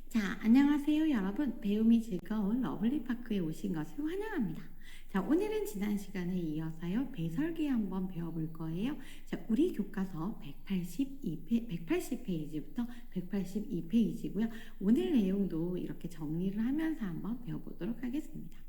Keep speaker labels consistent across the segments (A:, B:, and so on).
A: 자, 안녕하세요, 여러분. 배움이 즐거운 러블리파크에 오신 것을 환영합니다. 자, 오늘은 지난 시간에 이어서요, 배설기 한번 배워볼 거예요. 자, 우리 교과서 180페이지부터 182페이지고요. 오늘 내용도 이렇게 정리를 하면서 한번 배워보도록 하겠습니다.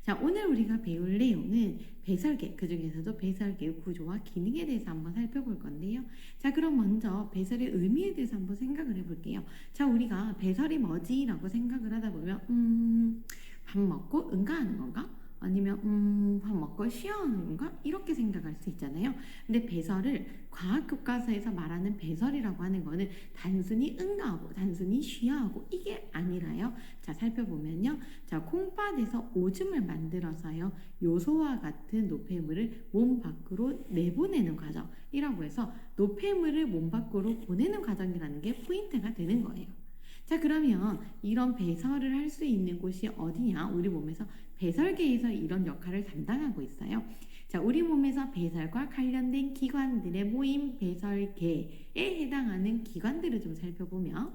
A: 자, 오늘 우리가 배울 내용은 배설계, 그 중에서도 배설계의 구조와 기능에 대해서 한번 살펴볼 건데요. 자, 그럼 먼저 배설의 의미에 대해서 한번 생각을 해볼게요. 자, 우리가 배설이 뭐지? 라고 생각을 하다 보면 밥 먹고 응가하는 건가? 아니면 밥 먹고 쉬어하는 건가? 이렇게 생각할 수 있잖아요. 근데 배설을 과학 교과서에서 말하는 배설이라고 하는 거는 단순히 응가하고 단순히 쉬어하고 이게 아니라요. 자, 살펴보면요. 자, 콩팥에서 오줌을 만들어서요. 요소와 같은 노폐물을 몸 밖으로 내보내는 과정이라고 해서 노폐물을 몸 밖으로 보내는 과정이라는 게 포인트가 되는 거예요. 자, 그러면 이런 배설을 할 수 있는 곳이 어디냐? 우리 몸에서 배설계에서 이런 역할을 담당하고 있어요. 자, 우리 몸에서 배설과 관련된 기관들의 모임 배설계에 해당하는 기관들을 좀 살펴보면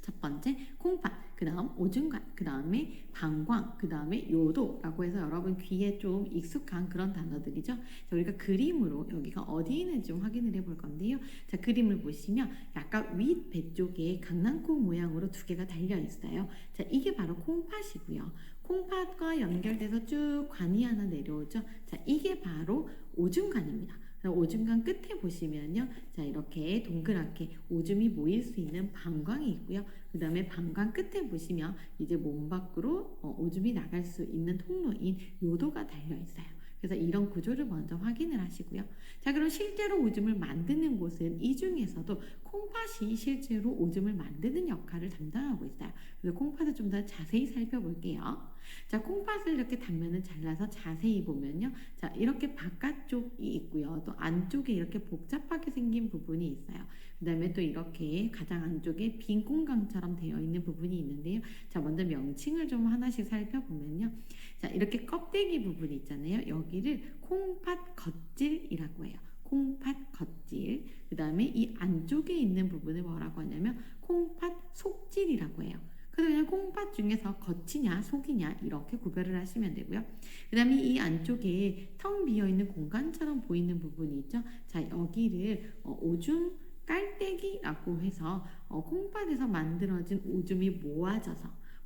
A: 첫 번째 콩팥, 그 다음 오줌관, 그 다음에 방광, 그 다음에 요도라고 해서 여러분 귀에 좀 익숙한 그런 단어들이죠. 자, 우리가 그림으로 여기가 어디에 있는지 좀 확인을 해볼 건데요. 자, 그림을 보시면 약간 윗배 쪽에 강낭콩 모양으로 두 개가 달려 있어요. 자, 이게 바로 콩팥이고요. 콩팥과 연결돼서 쭉 관이 하나 내려오죠. 자, 이게 바로 오줌관입니다. 오줌관 끝에 보시면요. 자, 이렇게 동그랗게 오줌이 모일 수 있는 방광이 있고요. 그 다음에 방광 끝에 보시면 이제 몸 밖으로 오줌이 나갈 수 있는 통로인 요도가 달려 있어요. 그래서 이런 구조를 먼저 확인을 하시고요. 자, 그럼 실제로 오줌을 만드는 곳은 이 중에서도 콩팥이 실제로 오줌을 만드는 역할을 담당하고 있어요. 그래서 콩팥을 좀 더 자세히 살펴볼게요. 자, 콩팥을 이렇게 단면을 잘라서 자세히 보면요. 자, 이렇게 바깥쪽이 있고요. 또 안쪽에 이렇게 복잡하게 생긴 부분이 있어요. 그 다음에 또 이렇게 가장 안쪽에 빈 공간처럼 되어 있는 부분이 있는데요. 자, 먼저 명칭을 좀 하나씩 살펴보면요. 자, 이렇게 껍데기 부분이 있잖아요. 여기를 콩팥 겉질이라고 해요. 콩팥 겉질. 그 다음에 이 안쪽에 있는 부분을 뭐라고 하냐면 콩팥 속질이라고 해요. 그래서 그냥 콩팥 중에서 겉이냐 속이냐 이렇게 구별을 하시면 되고요. 그 다음에 이 안쪽에 텅 비어있는 공간처럼 보이는 부분이 있죠. 자, 여기를 오줌 깔때기라고 해서 콩팥에서 만들어진 오줌이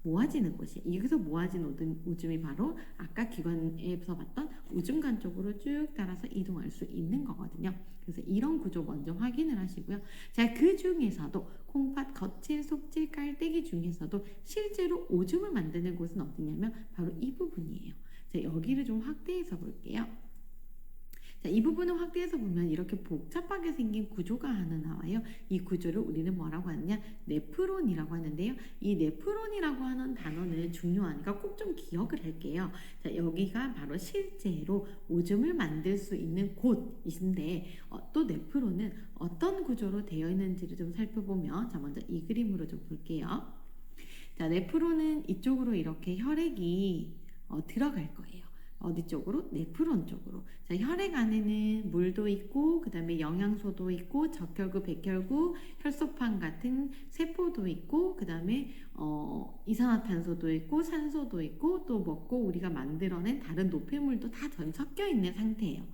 A: 모아지는 곳이에요. 여기서 모아진 오줌이 바로 아까 기관에서 봤던 오줌관 쪽으로 쭉 따라서 이동할 수 있는 거거든요. 그래서 이런 구조 먼저 확인을 하시고요. 자, 그 중에서도 콩팥 겉질, 속질, 깔때기 중에서도 실제로 오줌을 만드는 곳은 어디냐면 바로 이 부분이에요. 자, 여기를 좀 확대해서 볼게요. 자, 이 부분을 확대해서 보면 이렇게 복잡하게 생긴 구조가 하나 나와요. 이 구조를 우리는 뭐라고 하느냐? 네프론이라고 하는데요. 이 네프론이라고 하는 단어는 중요하니까 꼭 좀 기억을 할게요. 자, 여기가 바로 실제로 오줌을 만들 수 있는 곳인데 또 네프론은 어떤 구조로 되어 있는지를 좀 살펴보면 자, 먼저 이 그림으로 좀 볼게요. 자, 네프론은 이쪽으로 이렇게 혈액이 들어갈 거예요. 어디 쪽으로? 네프론 쪽으로. 자, 혈액 안에는 물도 있고, 그 다음에 영양소도 있고, 적혈구, 백혈구, 혈소판 같은 세포도 있고, 그 다음에 이산화탄소도 있고, 산소도 있고, 또 먹고 우리가 만들어낸 다른 노폐물도 다 섞여 있는 상태예요.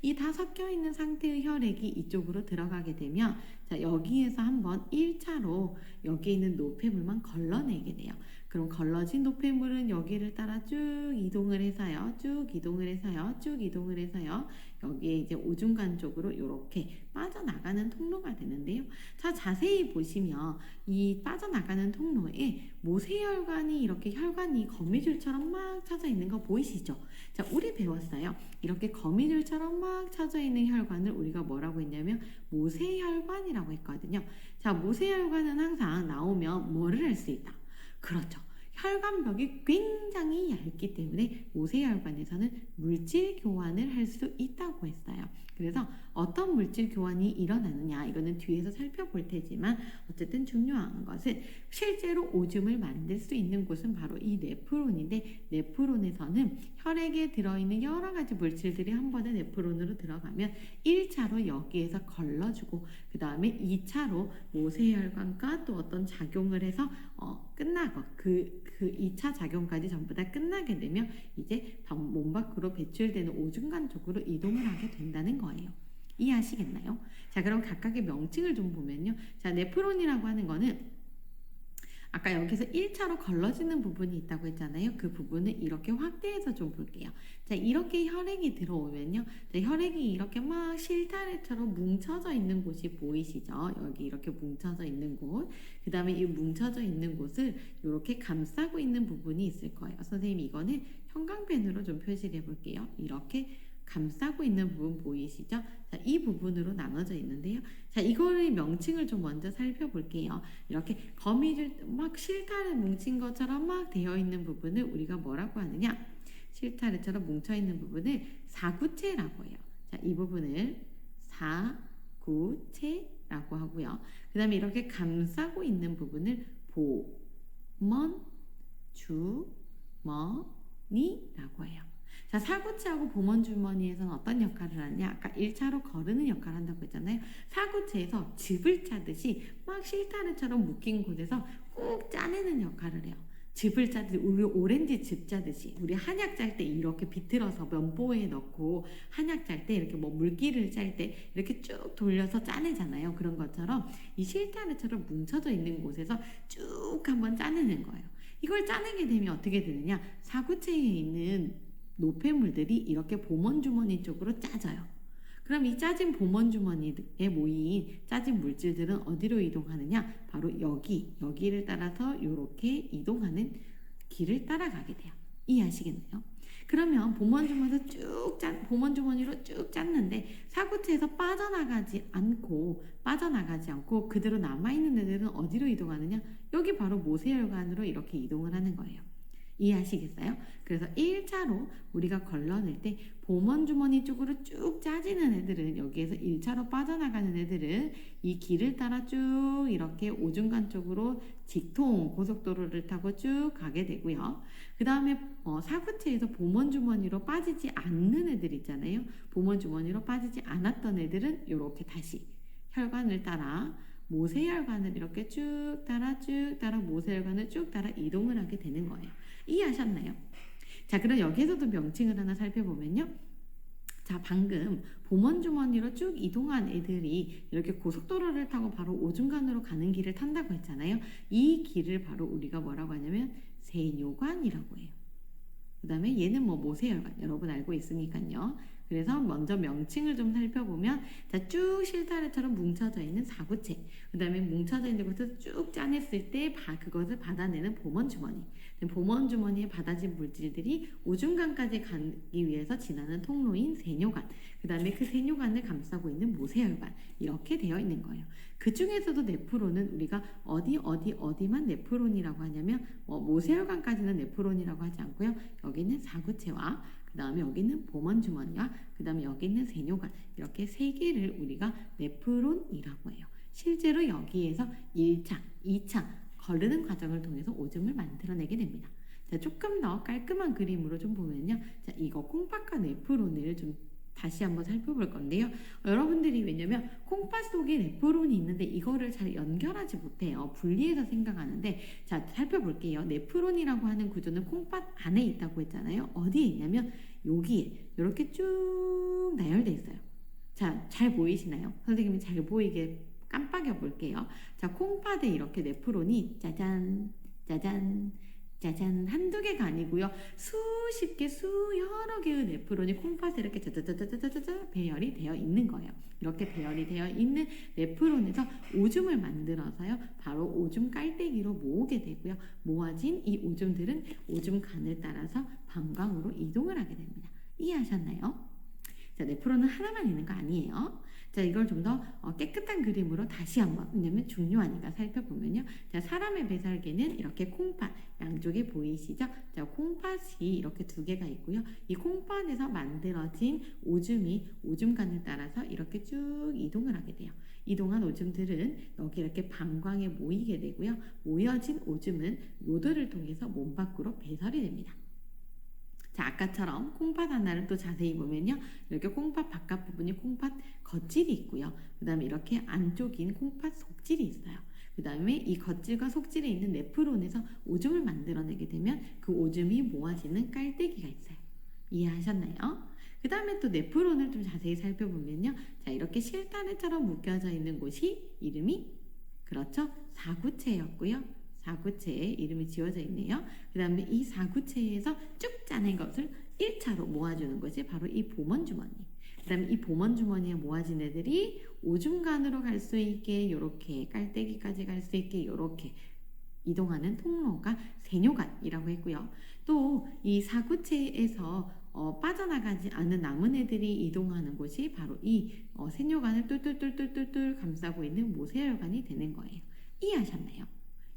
A: 이 다 섞여 있는 상태의 혈액이 이쪽으로 들어가게 되면, 자, 여기에서 한번 1차로 여기 있는 노폐물만 걸러내게 돼요. 그럼 걸러진 노폐물은 여기를 따라 쭉 이동을 해서요. 여기에 이제 오줌관 쪽으로 이렇게 빠져나가는 통로가 되는데요. 자, 자세히 보시면 이 빠져나가는 통로에 모세혈관이 이렇게 혈관이 거미줄처럼 막 쳐져 있는 거 보이시죠? 자, 우리 배웠어요. 이렇게 거미줄처럼 막 쳐져 있는 혈관을 우리가 뭐라고 했냐면 모세혈관이라고 했거든요. 자, 모세혈관은 항상 나오면 뭐를 할 수 있다? 그렇죠. 혈관벽이 굉장히 얇기 때문에 모세혈관에서는 물질 교환을 할 수 있다고 했어요. 그래서 어떤 물질 교환이 일어나느냐 이거는 뒤에서 살펴볼 테지만 어쨌든 중요한 것은 실제로 오줌을 만들 수 있는 곳은 바로 이 네프론인데 네프론에서는 혈액에 들어있는 여러 가지 물질들이 한 번에 네프론으로 들어가면 1차로 여기에서 걸러주고 그 다음에 2차로 모세혈관과 또 어떤 작용을 해서 끝나고 그 2차 작용까지 전부 다 끝나게 되면 이제 몸 밖으로 배출되는 오줌간 쪽으로 이동을 하게 된다는 거예요. 이해하시겠나요? 자, 그럼 각각의 명칭을 좀 보면요. 자, 네프론이라고 하는 거는 아까 여기서 1차로 걸러지는 부분이 있다고 했잖아요. 그 부분을 이렇게 확대해서 좀 볼게요. 자, 이렇게 혈액이 들어오면요. 자, 혈액이 이렇게 막 실타래처럼 뭉쳐져 있는 곳이 보이시죠? 여기 이렇게 뭉쳐져 있는 곳. 그 다음에 이 뭉쳐져 있는 곳을 이렇게 감싸고 있는 부분이 있을 거예요. 선생님 이거는 형광펜으로 좀 표시를 해볼게요. 이렇게 감싸고 있는 부분 보이시죠? 자, 이 부분으로 나눠져 있는데요. 자, 이거의 명칭을 좀 먼저 살펴볼게요. 이렇게 거미줄 막 실타래 뭉친 것처럼 막 되어 있는 부분을 우리가 뭐라고 하느냐? 실타래처럼 뭉쳐 있는 부분을 사구체라고 해요. 자, 이 부분을 사구체라고 하고요. 그 다음에 이렇게 감싸고 있는 부분을 보먼주머니라고 해요. 자, 사구체하고 보먼주머니에서는 어떤 역할을 하느냐? 아까 1차로 거르는 역할을 한다고 했잖아요. 사구체에서 즙을 짜듯이 막 실타래처럼 묶인 곳에서 꾹 짜내는 역할을 해요. 즙을 짜듯이 우리 오렌지 즙 짜듯이 우리 한약 짤 때 이렇게 비틀어서 면보에 넣고 한약 짤 때 이렇게 뭐 물기를 짤 때 이렇게 쭉 돌려서 짜내잖아요. 그런 것처럼 이 실타래처럼 뭉쳐져 있는 곳에서 쭉 한번 짜내는 거예요. 이걸 짜내게 되면 어떻게 되느냐? 사구체에 있는 노폐물들이 이렇게 보먼주머니 쪽으로 짜져요. 그럼 이 짜진 보먼주머니에 모인 짜진 물질들은 어디로 이동하느냐? 바로 여기를 따라서 이렇게 이동하는 길을 따라가게 돼요. 이해하시겠나요? 그러면 보먼주머니로 쭉 짰는데 사구체에서 빠져나가지 않고 그대로 남아있는 애들은 어디로 이동하느냐? 여기 바로 모세혈관으로 이렇게 이동을 하는 거예요. 이해하시겠어요? 그래서 1차로 우리가 걸러낼 때 보먼주머니 쪽으로 쭉 짜지는 애들은 여기에서 1차로 빠져나가는 애들은 이 길을 따라 쭉 이렇게 오줌간 쪽으로 직통 고속도로를 타고 쭉 가게 되고요. 그 다음에 사구체에서 보먼주머니로 빠지지 않는 애들 있잖아요. 보먼주머니로 빠지지 않았던 애들은 이렇게 다시 혈관을 따라 모세혈관을 이렇게 쭉 따라 모세혈관을 쭉 따라 이동을 하게 되는 거예요. 이해하셨나요? 자, 그럼 여기에서도 명칭을 하나 살펴보면요. 자, 방금 보먼주머니로 쭉 이동한 애들이 이렇게 고속도로를 타고 바로 오줌간으로 가는 길을 탄다고 했잖아요. 이 길을 바로 우리가 뭐라고 하냐면 세뇨관이라고 해요. 그 다음에 얘는 모세혈관 여러분 알고 있으니까요. 그래서 먼저 명칭을 좀 살펴보면 자, 쭉 실타래처럼 뭉쳐져 있는 사구체, 그 다음에 뭉쳐져 있는 곳에서 쭉 짜냈을 때 그것을 받아내는 보먼주머니, 보먼주머니에 받아진 물질들이 오줌간까지 가기 위해서 지나는 통로인 세뇨관, 그 다음에 그 세뇨관을 감싸고 있는 모세혈관, 이렇게 되어 있는 거예요. 그 중에서도 네프론은 우리가 어디만 네프론이라고 하냐면 모세혈관까지는 네프론이라고 하지 않고요. 여기는 사구체와 그 다음에 여기는 보먼주머니와 그 다음에 여기 있는 세뇨관, 이렇게 세 개를 우리가 네프론이라고 해요. 실제로 여기에서 1차, 2차 거르는 과정을 통해서 오줌을 만들어내게 됩니다. 자, 조금 더 깔끔한 그림으로 좀 보면요. 자, 이거 콩팥과 네프론을 좀 다시 한번 살펴볼 건데요. 여러분들이 왜냐면 콩팥 속에 네프론이 있는데 이거를 잘 연결하지 못해요. 분리해서 생각하는데 자, 살펴볼게요. 네프론이라고 하는 구조는 콩팥 안에 있다고 했잖아요. 어디에 있냐면 여기에 이렇게 쭉 나열돼 있어요. 자, 잘 보이시나요? 선생님이 잘 보이게 깜빡여 볼게요. 자, 콩팥에 이렇게 네프론이 짜잔 한두 개가 아니고요. 수십 개, 여러 개의 네프론이 콩팥에 이렇게 짜자자자자자 배열이 되어 있는 거예요. 이렇게 배열이 되어 있는 네프론에서 오줌을 만들어서요. 바로 오줌 깔때기로 모으게 되고요. 모아진 이 오줌들은 오줌간을 따라서 방광으로 이동을 하게 됩니다. 이해하셨나요? 자, 네프론은 하나만 있는 거 아니에요. 자, 이걸 좀 더 깨끗한 그림으로 다시 한번, 왜냐면 중요하니까 살펴보면요. 자, 사람의 배설개는 이렇게 콩팥, 양쪽에 보이시죠? 자, 콩팥이 이렇게 두 개가 있고요. 이 콩팥에서 만들어진 오줌이 오줌관을 따라서 이렇게 쭉 이동을 하게 돼요. 이동한 오줌들은 여기 이렇게 방광에 모이게 되고요. 모여진 오줌은 요도를 통해서 몸 밖으로 배설이 됩니다. 자, 아까처럼 콩팥 하나를 또 자세히 보면요. 이렇게 콩팥 바깥 부분이 콩팥 겉질이 있고요. 그 다음에 이렇게 안쪽인 콩팥 속질이 있어요. 그 다음에 이 겉질과 속질에 있는 네프론에서 오줌을 만들어내게 되면 그 오줌이 모아지는 깔때기가 있어요. 이해하셨나요? 그 다음에 또 네프론을 좀 자세히 살펴보면요. 자, 이렇게 실타래처럼 묶여져 있는 곳이 이름이 그렇죠? 사구체였고요. 사구체에 이름이 지어져 있네요. 그 다음에 이 사구체에서 쭉 짜낸 것을 1차로 모아주는 것이 바로 이 보먼주머니. 그 다음에 이 보먼주머니에 모아진 애들이 오줌간으로 갈 수 있게 이렇게 깔때기까지 갈 수 있게 이렇게 이동하는 통로가 세뇨관이라고 했고요. 또 이 사구체에서 빠져나가지 않는 남은 애들이 이동하는 곳이 바로 이 세뇨관을 뚫뚫뚫뚫뚫 감싸고 있는 모세혈관이 되는 거예요. 이해하셨나요?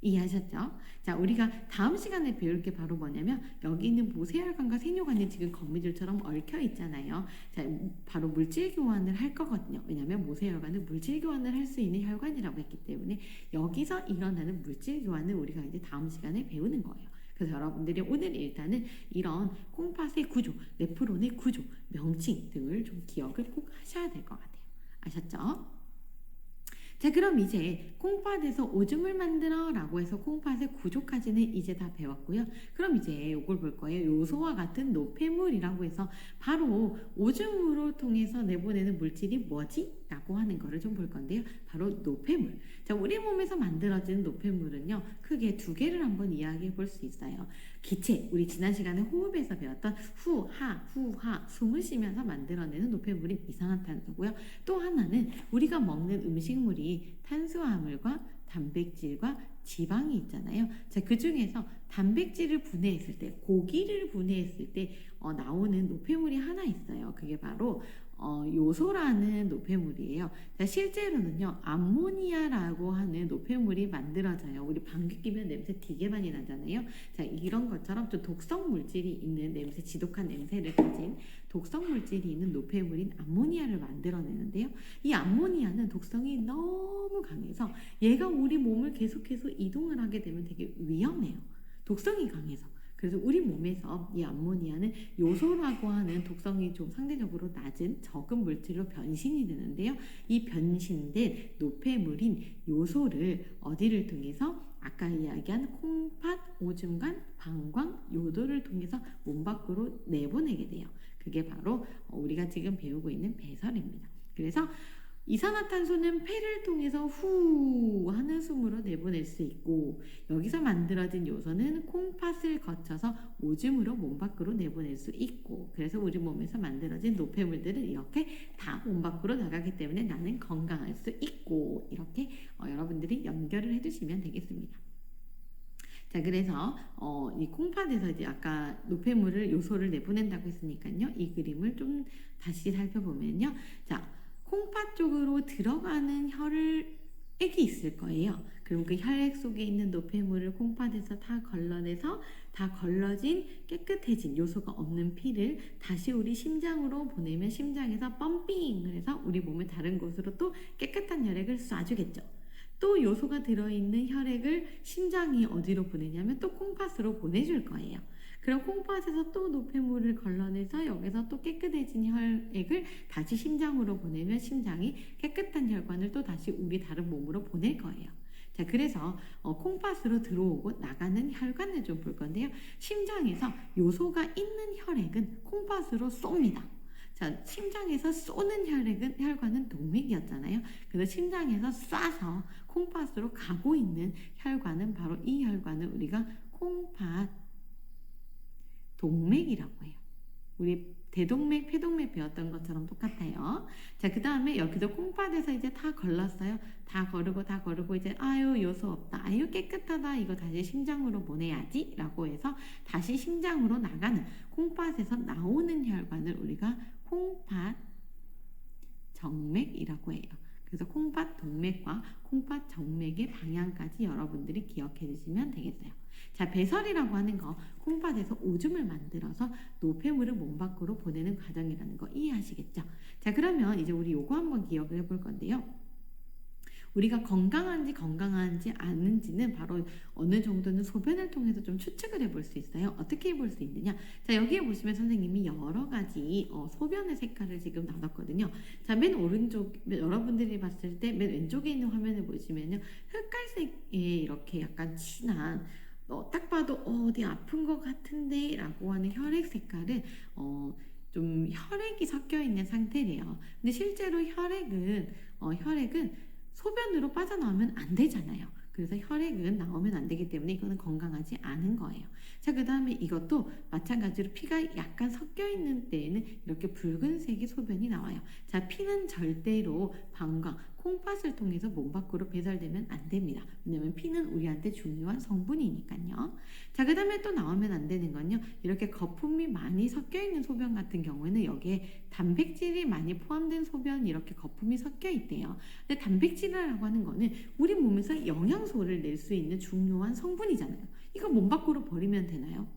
A: 이해하셨죠? 자, 우리가 다음 시간에 배울 게 바로 뭐냐면 여기 있는 모세혈관과 세뇨관이 지금 거미줄처럼 얽혀 있잖아요. 자, 바로 물질 교환을 할 거거든요. 왜냐하면 모세혈관은 물질 교환을 할 수 있는 혈관이라고 했기 때문에 여기서 일어나는 물질 교환을 우리가 이제 다음 시간에 배우는 거예요. 그래서 여러분들이 오늘 일단은 이런 콩팥의 구조, 네프론의 구조, 명칭 등을 좀 기억을 꼭 하셔야 될 것 같아요. 아셨죠? 자, 그럼 이제 콩팥에서 오줌을 만들어 라고 해서 콩팥의 구조까지는 이제 다 배웠고요. 그럼 이제 이걸 볼 거예요. 요소와 같은 노폐물이라고 해서 바로 오줌으로 통해서 내보내는 물질이 뭐지? 라고 하는 거를 좀 볼 건데요. 바로 노폐물. 자, 우리 몸에서 만들어지는 노폐물은요. 크게 두 개를 한번 이야기해 볼 수 있어요. 기체, 우리 지난 시간에 호흡에서 배웠던 후하, 숨을 쉬면서 만들어내는 노폐물인 이산화탄소고요. 또 하나는 우리가 먹는 음식물이 탄수화물과 단백질과 지방이 있잖아요. 자, 그 중에서 단백질을 분해했을 때, 고기를 분해했을 때 나오는 노폐물이 하나 있어요. 그게 바로 요소라는 노폐물이에요. 자, 실제로는요, 암모니아라고 하는 노폐물이 만들어져요. 우리 방귀 끼면 냄새 되게 많이 나잖아요. 자, 이런 것처럼 좀 독성 물질이 있는 냄새, 지독한 냄새를 가진 독성 물질이 있는 노폐물인 암모니아를 만들어내는데요. 이 암모니아는 독성이 너무 강해서 얘가 우리 몸을 계속해서 이동을 하게 되면 되게 위험해요. 독성이 강해서. 그래서 우리 몸에서 이 암모니아는 요소라고 하는 독성이 좀 상대적으로 낮은 적은 물질로 변신이 되는데요. 이 변신된 노폐물인 요소를 어디를 통해서 아까 이야기한 콩팥, 오줌간, 방광, 요도를 통해서 몸 밖으로 내보내게 돼요. 그게 바로 우리가 지금 배우고 있는 배설입니다. 그래서 이산화탄소는 폐를 통해서 후 하는 숨으로 내보낼 수 있고 여기서 만들어진 요소는 콩팥을 거쳐서 오줌으로 몸 밖으로 내보낼 수 있고 그래서 우리 몸에서 만들어진 노폐물들은 이렇게 다 몸 밖으로 나가기 때문에 나는 건강할 수 있고 이렇게 여러분들이 연결을 해주시면 되겠습니다. 자, 그래서 이 콩팥에서 이제 아까 노폐물을 요소를 내보낸다고 했으니까요. 이 그림을 좀 다시 살펴보면요. 자, 콩팥 쪽으로 들어가는 혈액이 있을 거예요. 그럼 그 혈액 속에 있는 노폐물을 콩팥에서 다 걸러내서 다 걸러진 깨끗해진 요소가 없는 피를 다시 우리 심장으로 보내면 심장에서 펌핑을 해서 우리 몸의 다른 곳으로 또 깨끗한 혈액을 쏴주겠죠. 또 요소가 들어있는 혈액을 심장이 어디로 보내냐면 또 콩팥으로 보내줄 거예요. 그럼 콩팥에서 또 노폐물을 걸러내서 여기서 또 깨끗해진 혈액을 다시 심장으로 보내면 심장이 깨끗한 혈관을 또 다시 우리 다른 몸으로 보낼 거예요. 자, 그래서 콩팥으로 들어오고 나가는 혈관을 좀 볼 건데요. 심장에서 요소가 있는 혈액은 콩팥으로 쏩니다. 자, 심장에서 쏘는 혈관은 동맥이었잖아요. 그래서 심장에서 쏴서 콩팥으로 가고 있는 혈관은 바로 이 혈관을 우리가 콩팥 동맥이라고 해요. 우리 대동맥, 폐동맥 배웠던 것처럼 똑같아요. 자, 그 다음에 여기도 콩팥에서 이제 다 걸렀어요. 다 거르고 이제 아유 요소 없다. 아유 깨끗하다. 이거 다시 심장으로 보내야지 라고 해서 다시 심장으로 나가는 콩팥에서 나오는 혈관을 우리가 콩팥 정맥이라고 해요. 그래서 콩팥 동맥과 콩팥 정맥의 방향까지 여러분들이 기억해 주시면 되겠어요. 자, 배설이라고 하는 거 콩팥에서 오줌을 만들어서 노폐물을 몸 밖으로 보내는 과정이라는 거 이해하시겠죠? 자, 그러면 이제 우리 요거 한번 기억을 해볼 건데요. 우리가 건강한지 않은지는 바로 어느 정도는 소변을 통해서 좀 추측을 해볼 수 있어요. 어떻게 해볼 수 있느냐? 자, 여기에 보시면 선생님이 여러 가지 소변의 색깔을 지금 나눴거든요. 자, 맨 오른쪽 여러분들이 봤을 때 맨 왼쪽에 있는 화면을 보시면요, 흑갈색에 이렇게 약간 진한 딱 봐도 어디 아픈 것 같은데 라고 하는 혈액 색깔은 좀 혈액이 섞여 있는 상태래요. 근데 실제로 혈액은 소변으로 빠져나오면 안 되잖아요. 그래서 혈액은 나오면 안 되기 때문에 이거는 건강하지 않은 거예요. 자, 그 다음에 이것도 마찬가지로 피가 약간 섞여 있는 때에는 이렇게 붉은색의 소변이 나와요. 자, 피는 절대로 방광, 콩팥을 통해서 몸 밖으로 배설되면 안 됩니다. 왜냐면 피는 우리한테 중요한 성분이니까요. 자, 그 다음에 또 나오면 안 되는 건요, 이렇게 거품이 많이 섞여 있는 소변 같은 경우에는 여기에 단백질이 많이 포함된 소변이 이렇게 거품이 섞여 있대요. 근데 단백질이라고 하는 거는 우리 몸에서 영양소를 낼 수 있는 중요한 성분이잖아요. 이거 몸 밖으로 버리면 되나요?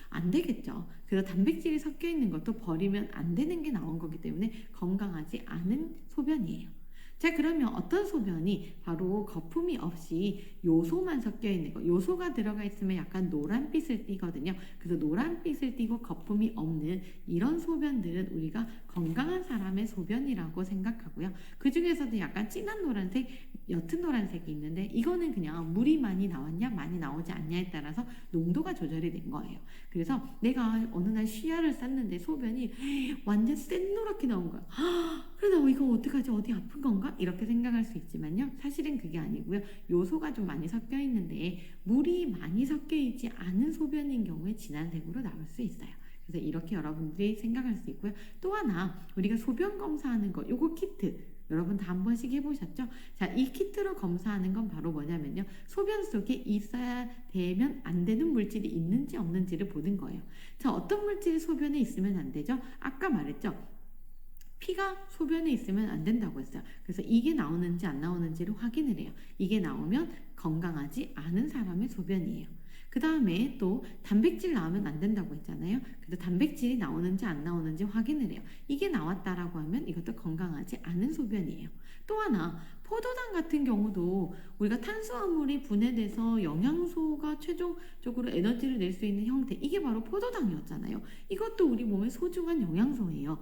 A: 안 되겠죠. 그래서 단백질이 섞여 있는 것도 버리면 안 되는 게 나온 거기 때문에 건강하지 않은 소변이에요. 자, 그러면 어떤 소변이 바로 거품이 없이 요소만 섞여 있는 거, 요소가 들어가 있으면 약간 노란빛을 띠거든요. 그래서 노란빛을 띠고 거품이 없는 이런 소변들은 우리가 건강한 사람의 소변이라고 생각하고요. 그 중에서도 약간 진한 노란색, 옅은 노란색이 있는데 이거는 그냥 물이 많이 나왔냐 많이 나오지 않냐에 따라서 농도가 조절이 된 거예요. 그래서 내가 어느 날 시야를 쌌는데 소변이 완전 샛노랗게 나온 거야. 그래서 이거 어떡하지, 어디 아픈 건가? 이렇게 생각할 수 있지만요, 사실은 그게 아니고요, 요소가 좀 많이 섞여 있는데 물이 많이 섞여 있지 않은 소변인 경우에 진한 색으로 나올 수 있어요. 그래서 이렇게 여러분들이 생각할 수 있고요. 또 하나, 우리가 소변 검사하는 거, 요거 키트 여러분 다 한 번씩 해보셨죠? 자, 이 키트로 검사하는 건 바로 뭐냐면요, 소변 속에 있어야 되면 안 되는 물질이 있는지 없는지를 보는 거예요. 자, 어떤 물질이 소변에 있으면 안 되죠? 아까 말했죠, 피가 소변에 있으면 안 된다고 했어요. 그래서 이게 나오는지 안 나오는지를 확인을 해요. 이게 나오면 건강하지 않은 사람의 소변이에요. 그 다음에 또 단백질 나오면 안 된다고 했잖아요. 그래서 단백질이 나오는지 안 나오는지 확인을 해요. 이게 나왔다라고 하면 이것도 건강하지 않은 소변이에요. 또 하나, 포도당 같은 경우도 우리가 탄수화물이 분해돼서 영양소가 최종적으로 에너지를 낼 수 있는 형태, 이게 바로 포도당이었잖아요. 이것도 우리 몸의 소중한 영양소예요.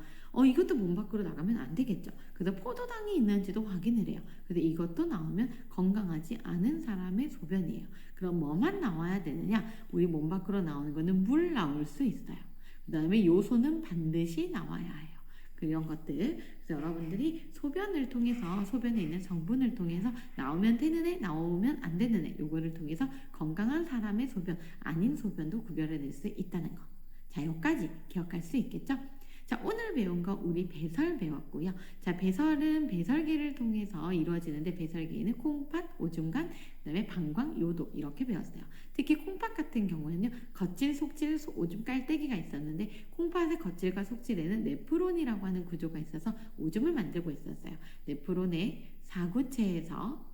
A: 이것도 몸 밖으로 나가면 안 되겠죠. 그래서 포도당이 있는지도 확인을 해요. 그래서 이것도 나오면 건강하지 않은 사람의 소변이에요. 그럼 뭐만 나와야 되느냐? 우리 몸 밖으로 나오는 거는 물 나올 수 있어요. 그 다음에 요소는 반드시 나와야 해요. 그런 것들. 그래서 여러분들이 소변을 통해서, 소변에 있는 성분을 통해서 나오면 되는 애, 나오면 안 되는 애, 요거를 통해서 건강한 사람의 소변, 아닌 소변도 구별해낼 수 있다는 거. 자, 여기까지 기억할 수 있겠죠? 자, 오늘 배운 거 우리 배설 배웠고요. 자, 배설은 배설기를 통해서 이루어지는데, 배설기에는 콩팥, 오줌간, 그다음에 방광, 요도 이렇게 배웠어요. 특히 콩팥 같은 경우에는요, 겉질, 속질, 오줌 깔때기가 있었는데, 콩팥의 겉질과 속질에는 네프론이라고 하는 구조가 있어서 오줌을 만들고 있었어요. 네프론의 사구체에서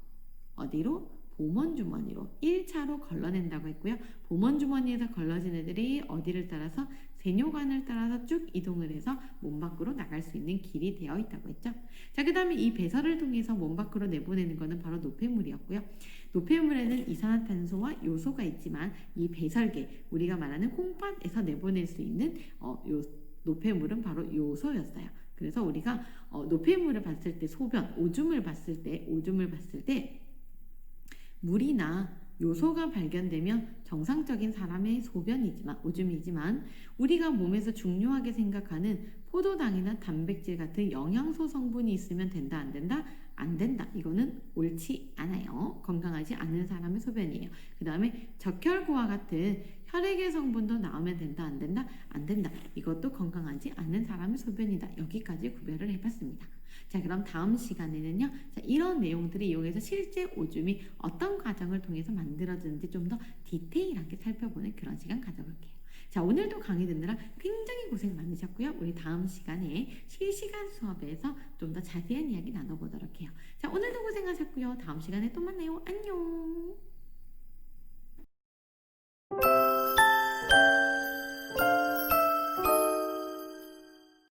A: 어디로? 보먼주머니로 1차로 걸러낸다고 했고요. 보먼주머니에서 걸러진 애들이 어디를 따라서? 세뇨관을 따라서 쭉 이동을 해서 몸 밖으로 나갈 수 있는 길이 되어 있다고 했죠. 자, 그 다음에 이 배설을 통해서 몸 밖으로 내보내는 것은 바로 노폐물이었고요. 노폐물에는 이산화탄소와 요소가 있지만 이 배설계, 우리가 말하는 콩팥에서 내보낼 수 있는 노폐물은 바로 요소였어요. 그래서 우리가 노폐물을 봤을 때, 소변, 오줌을 봤을 때 물이나 요소가 발견되면 정상적인 사람의 소변이지만, 오줌이지만, 우리가 몸에서 중요하게 생각하는 포도당이나 단백질 같은 영양소 성분이 있으면 된다, 안 된다? 안 된다. 이거는 옳지 않아요. 건강하지 않은 사람의 소변이에요. 그 다음에 적혈구와 같은 혈액의 성분도 나오면 된다, 안 된다? 안 된다. 이것도 건강하지 않은 사람의 소변이다. 여기까지 구별을 해봤습니다. 자, 그럼 다음 시간에는요, 자, 이런 내용들을 이용해서 실제 오줌이 어떤 과정을 통해서 만들어지는지 좀 더 디테일하게 살펴보는 그런 시간 가져볼게요. 자, 오늘도 강의 듣느라 굉장히 고생 많으셨고요. 우리 다음 시간에 실시간 수업에서 좀 더 자세한 이야기 나눠보도록 해요. 자, 오늘도 고생하셨고요. 다음 시간에 또 만나요. 안녕.